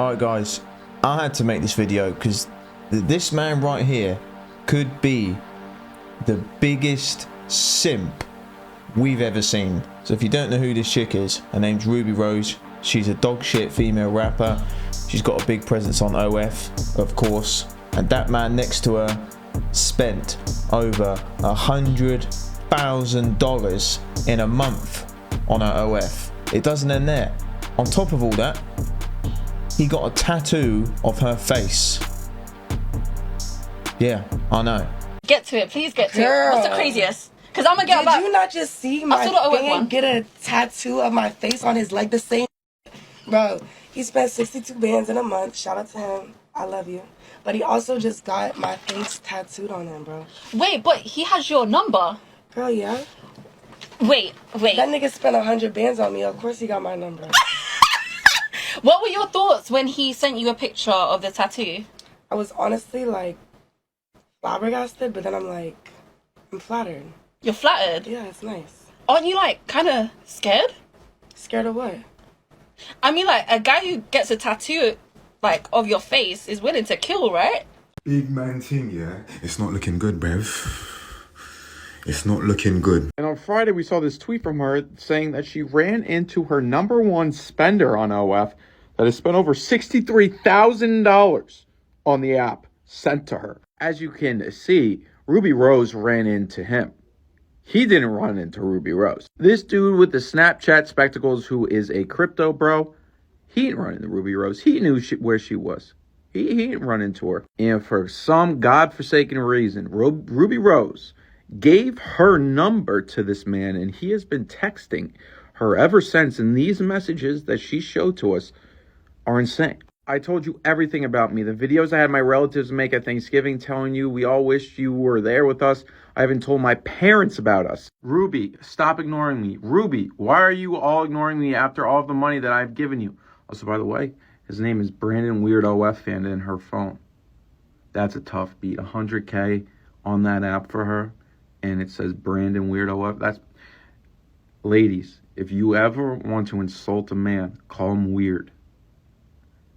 Alright guys, I had to make this video because this man right here could be the biggest simp we've ever seen. So if you don't know who this chick is, her name's Ruby Rose. She's a dog shit female rapper. She's got a big presence on OF, of course. And that man next to her spent over $100,000 in a month on her OF. It doesn't end there. On top of all that, he got a tattoo of her face. Yeah, I know. Get to it, please get to it. What's the craziest? Because I'm gonna get back. Did you not just see my fan get a tattoo of my face on his leg? The same. Bro, he spent 62 bands in a month. Shout out to him. I love you. But he also just got my face tattooed on him, bro. Wait, but he has your number. Girl, yeah. Wait. That nigga spent 100 bands on me. Of course he got my number. What were your thoughts when he sent you a picture of the tattoo? I was honestly like flabbergasted, but then I'm like, I'm flattered. You're flattered? Yeah, it's nice. Aren't you like kind of scared? Scared of what? I mean, like, a guy who gets a tattoo like of your face is willing to kill, right? Big man thing, yeah? It's not looking good, bruv. It's not looking good. And on Friday, we saw this tweet from her saying that she ran into her #1 spender on OF that has spent over $63,000 on the app sent to her. As you can see, Ruby Rose ran into him. He didn't run into Ruby Rose. This dude with the Snapchat spectacles who is a crypto bro, he didn't run into Ruby Rose. He knew where she was. He didn't run into her. And for some godforsaken reason, Ruby Rose gave her number to this man, and he has been texting her ever since. And these messages that she showed to us are insane. I told you everything about me. The videos I had my relatives make at Thanksgiving telling you we all wished you were there with us. I haven't told my parents about us. Ruby, stop ignoring me. Ruby, why are you all ignoring me after all of the money that I've given you? Also, by the way, his name is Brandon Weird OF Fan in her phone. That's a tough beat. 100K on that app for her. And it says Brandon Weird OF. That's... Ladies, if you ever want to insult a man, call him weird.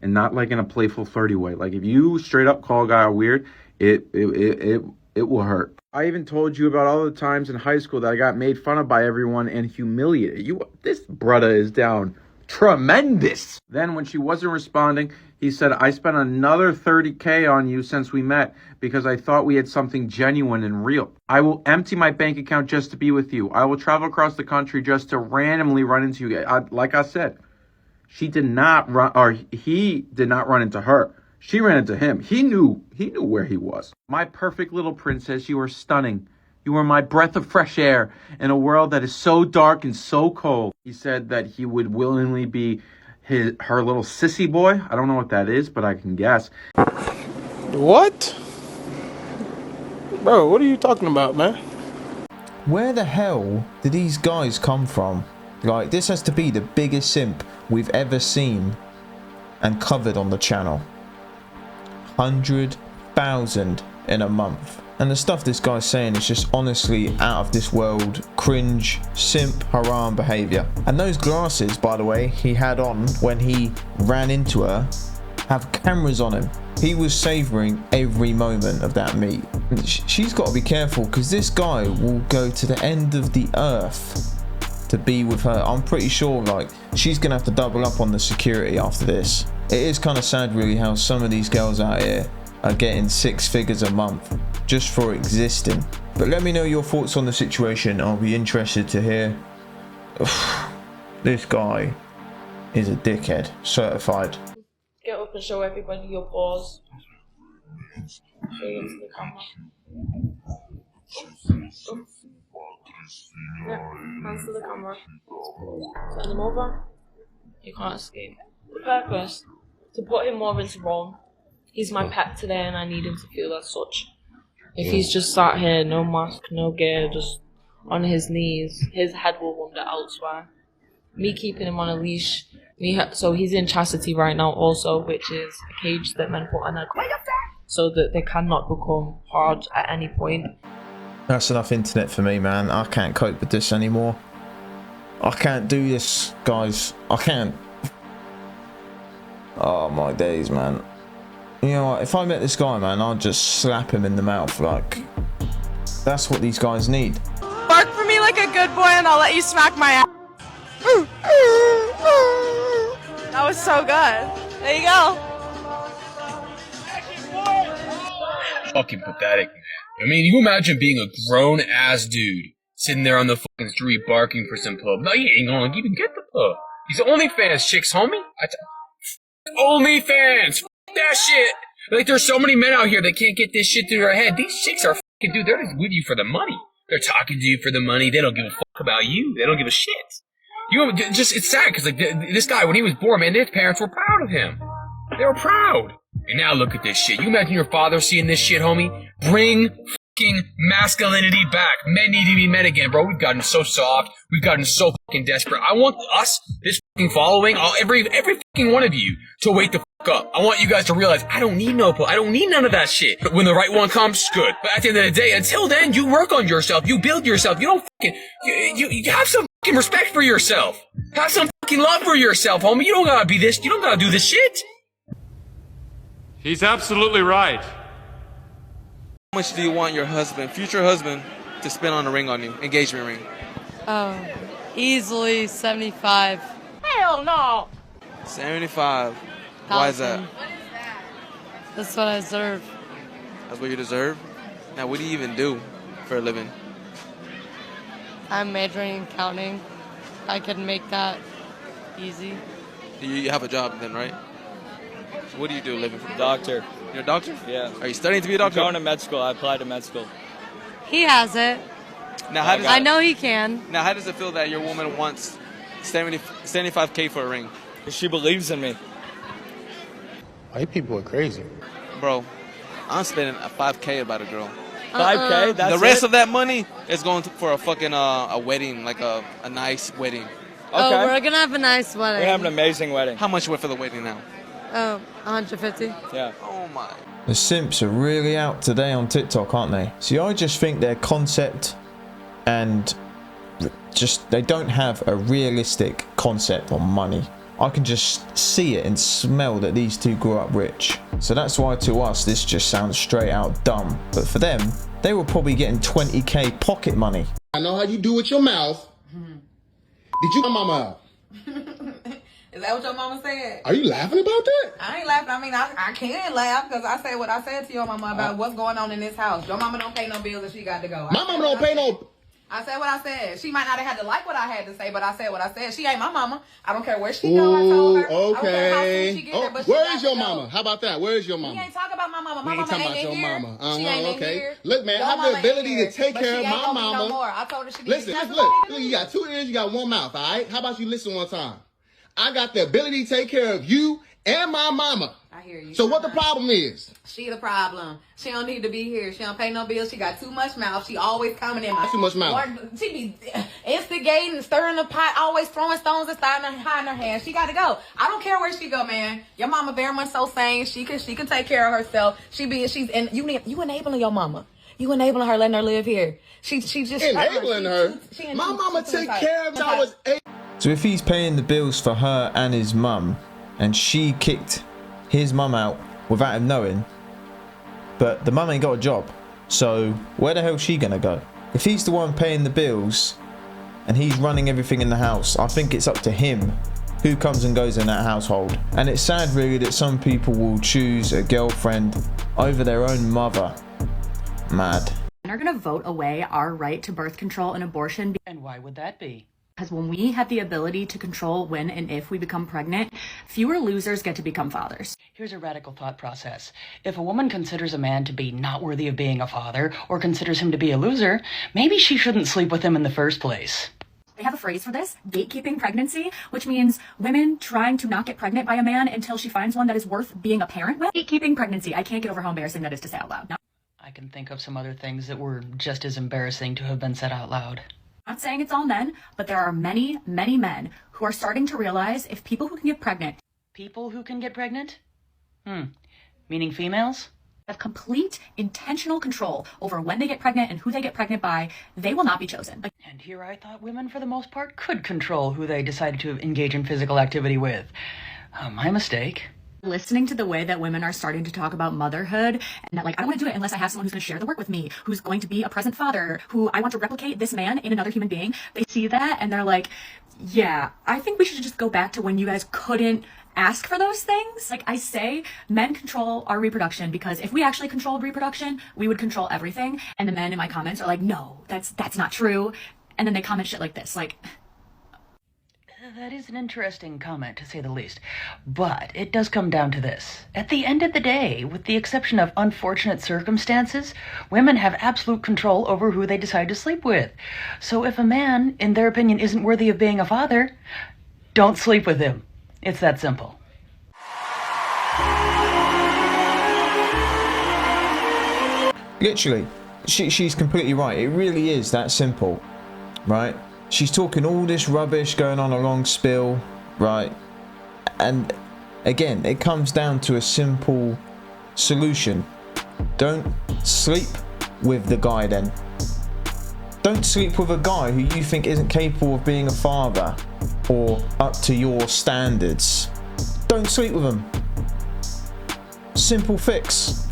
And not like in a playful, flirty way. Like if you straight up call a guy weird, it will hurt. I even told you about all the times in high school that I got made fun of by everyone and humiliated. This brother is down tremendous. Then when she wasn't responding, he said, I spent another 30K on you since we met because I thought we had something genuine and real. I will empty my bank account just to be with you. I will travel across the country just to randomly run into you. Like I said, she did not run, or he did not run into her. She ran into him. He knew where he was. My perfect little princess, you are stunning. You are my breath of fresh air in a world that is so dark and so cold. He said that he would willingly be her little sissy boy. I don't know what that is, but I can guess. What? Bro, what are you talking about, man? Where the hell did these guys come from? Like, this has to be the biggest simp we've ever seen and covered on the channel. 100,000 in a month. And the stuff this guy's saying is just honestly out of this world, cringe, simp, haram behavior. And those glasses, by the way, he had on when he ran into her, have cameras on him. He was savoring every moment of that meet. She's got to be careful because this guy will go to the end of the earth to be with her. I'm pretty sure like she's gonna have to double up on the security after this. It is kind of sad really how some of these girls out here are getting 6 figures a month just for existing. But let me know your thoughts on the situation. I'll be interested to hear. This guy is a dickhead, certified. Get up and show everybody your paws. Show you into the camera. Yeah, hands to the camera. Turn them over. You can't escape. The purpose? To put him more into Rome. He's my pet today and I need him to feel as such. If he's just sat here, no mask, no gear, just on his knees, his head will wander elsewhere. Me keeping him on a leash, so he's in chastity right now also, which is a cage that men put on their so that they cannot become hard at any point. That's enough internet for me, man. I can't cope with this anymore. I can't do this, guys. I can't. Oh my days, man. You know what, if I met this guy, man, I'd just slap him in the mouth. Like, that's what these guys need. Bark for me like a good boy and I'll let you smack my ass. That was so good. There you go. Fucking pathetic, man. I mean, you imagine being a grown-ass dude sitting there on the fucking street barking for some pub. No, you ain't gonna even get the pub. These OnlyFans chicks, homie. OnlyFans! F that shit! Like, there's so many men out here that can't get this shit through their head. These chicks are fucking, dude, they're just with you for the money. They're talking to you for the money. They don't give a fuck about you. They don't give a shit. It's sad, because, like, this guy, when he was born, man, his parents were proud of him. They were proud. And now look at this shit. You imagine your father seeing this shit, homie? Bring fucking masculinity back. Men need to be men again, bro. We've gotten so soft. We've gotten so fucking desperate. I want us, this fucking following, every fucking one of you, to wake the fuck up. I want you guys to realize, I don't need I don't need none of that shit. But when the right one comes, good. But at the end of the day, until then, you work on yourself. You build yourself. You don't fucking, you have some fucking respect for yourself. Have some fucking love for yourself, homie. You don't gotta be this. You don't gotta do this shit. He's absolutely right. How much do you want your husband, future husband, to spend on a ring on you, engagement ring? Oh, easily 75. Hell no. 75. Why is that? That's what I deserve. That's what you deserve? Now, what do you even do for a living? I'm majoring in accounting. I can make that easy. You have a job then, right? So what do you do living for? Doctor. You're a doctor? Yeah. Are you studying to be a doctor? I'm going to med school. I applied to med school. He has it. Now, how does I know he can. Now, how does it feel that your woman wants 75K for a ring? She believes in me. White people are crazy. Bro, I'm spending a 5K about a girl. 5K? That's the rest it? of that money is going for a fucking a wedding, like a nice wedding. Oh, we're gonna have a nice wedding. We're gonna have an amazing wedding. How much went for the wedding now? Oh, 150. Yeah. Oh my. The simps are really out today on TikTok, aren't they? See, I just think their concept and they don't have a realistic concept on money. I can just see it and smell that these two grew up rich. So that's why to us this just sounds straight out dumb. But for them, they were probably getting 20K pocket money. I know how you do with your mouth. Did you my mama out? Is that what your mama said? Are you laughing about that? I ain't laughing. I mean, I can't laugh because I said what I said to your mama about what's going on in this house. Your mama don't pay no bills and she got to go. My mama don't pay no... I said what I said. She might not have had to like what I had to say, but I said what I said. She ain't my mama. I don't care where she go. I told her. Okay. Where is your mama? How about that? Where is your mama? We ain't talking about my mama. We ain't talking about your mama. She ain't okay. here. Look, man, I have the ability to take care of my mama. No more. I told her she listen, look, you got 2 ears, you got 1 mouth, all right? How about you listen one time? I got the ability to take care of you and my mama. I hear you. So what the problem is? She the problem. She don't need to be here. She don't pay no bills. She got too much mouth. She always coming in. Too much mouth. She be instigating, stirring the pot, always throwing stones and hiding her hands. She got to go. I don't care where she go, man. Your mama very much so sane. She can take care of herself. You enabling your mama. You enabling her, letting her live here. She just enabling her. My mama take care of me. I was 8. So if he's paying the bills for her and his mum, and she kicked his mum out without him knowing, but the mum ain't got a job, so where the hell's she gonna go? If he's the one paying the bills and he's running everything in the house, I think it's up to him who comes and goes in that household. And it's sad really that some people will choose a girlfriend over their own mother. Mad. Are gonna vote away our right to birth control and abortion. And why would that be? Because when we have the ability to control when and if we become pregnant, fewer losers get to become fathers. Here's a radical thought process. If a woman considers a man to be not worthy of being a father or considers him to be a loser, maybe she shouldn't sleep with him in the first place. They have a phrase for this, gatekeeping pregnancy, which means women trying to not get pregnant by a man until she finds one that is worth being a parent with. Gatekeeping pregnancy. I can't get over how embarrassing that is to say out loud. I can think of some other things that were just as embarrassing to have been said out loud. Not saying it's all men, but there are many, many men who are starting to realize if people who can get pregnant. People who can get pregnant? Meaning females? Have complete intentional control over when they get pregnant and who they get pregnant by, they will not be chosen. And here I thought women for the most part could control who they decided to engage in physical activity with. My mistake. Listening to the way that women are starting to talk about motherhood, and that, like, I don't want to do it unless I have someone who's going to share the work with me, who's going to be a present father, who I want to replicate this man in another human being. They see that and they're like, yeah, I think we should just go back to when you guys couldn't ask for those things. Like I say, men control our reproduction, because if we actually controlled reproduction, we would control everything. And the men in my comments are like, no, that's not true. And then they comment shit like this, like, that is an interesting comment, to say the least. But it does come down to this. At the end of the day, with the exception of unfortunate circumstances, women have absolute control over who they decide to sleep with. So if a man, in their opinion, isn't worthy of being a father, don't sleep with him. It's that simple. Literally, she's completely right. It really is that simple, right? She's talking all this rubbish, going on a long spill, right? And again, it comes down to a simple solution. Don't sleep with the guy then. Don't sleep with a guy who you think isn't capable of being a father or up to your standards. Don't sleep with him. Simple fix.